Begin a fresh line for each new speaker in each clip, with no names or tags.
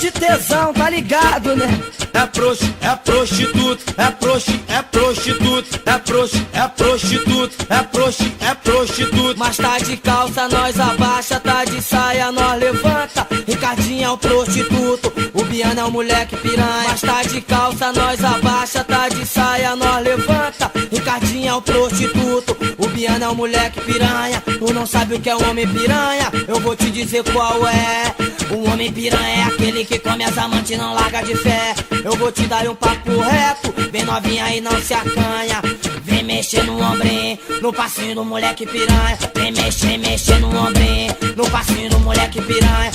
de tesão, tá ligado, né?
É proxi, é prostituto, é proxi, é prostituto, é proxi, é prostituto, é proxi, é prostituto.
Mas tá de calça, nós abaixa, tá de saia, nós levanta. Ricardinho é o prostituto, o Biano é o moleque piranha. Mas tá de calça, nós abaixa, tá de saia, nós levanta. Ricardinho é o prostituto, o Biano é o moleque piranha. Tu não sabe o que é um homem piranha? Eu vou te dizer qual é. O homem piranha é aquele que come as amantes e não larga de fé. Eu vou te dar um papo reto, vem novinha e não se acanha. Vem mexer no ombrinho, no passinho do moleque piranha. Vem mexer no ombrinho, no passinho do moleque piranha.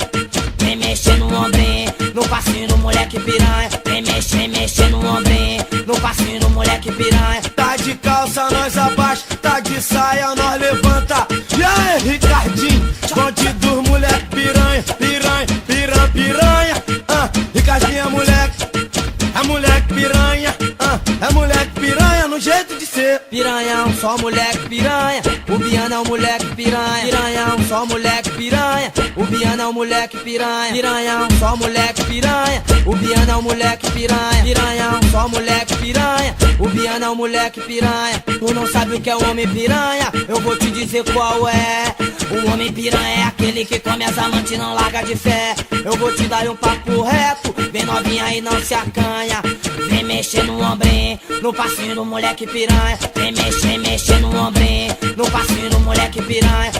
Vem mexer no ombrinho, no passinho do moleque piranha. Vem mexer no ombrinho, no passinho do moleque piranha.
Tá de calça, nós abaixa, tá de saia, nós levanta. E aí, Ricardinho, bonde dos moleque piranha, piranha, piranha, piranha. Ricardinho é moleque piranha, é moleque piranha no jeito de ser.
Piranhão, só moleque piranha, o Biano é o moleque piranha. Piranhão, só moleque piranha, o Biano é o moleque piranha. Piranhão, só moleque piranha, o Biano é o moleque piranha. Piranhão, só moleque piranha, o Biano é o moleque piranha. Tu não sabe o que é o homem piranha? Eu vou te dizer qual é. O homem piranha é aquele que come as amantes e não larga de fé. Eu vou te dar um papo reto, vem novinha e não se acanha. Vem mexer no ombrinho, no passinho do moleque piranha. Vem mexer no ombrinho, no passinho do moleque piranha.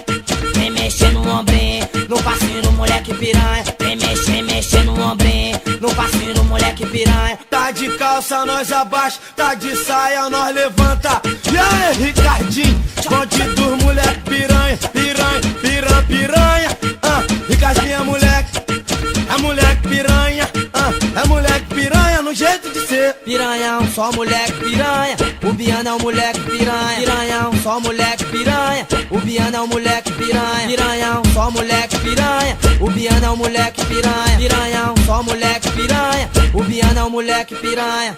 Vem mexer no ombrinho, no passinho do moleque piranha. Vem mexer no ombrinho, no passinho do moleque piranha.
Tá de calça, nós abaixa, tá de saia, nós levanta. E aí, Ricardinho, bonde dos moleque piranha, piranha, piranha, piranha. Ricardinho é moleque piranha, é moleque piranha no jeito de ser.
Piranhão, só moleque piranha, o Biano é o moleque piranha. Piranhão, só moleque piranha, o Biano é o moleque piranha. Piranhão, só moleque piranha, o Biano é o moleque piranha. Piranhão, só moleque piranha, o Biano é o moleque piranha.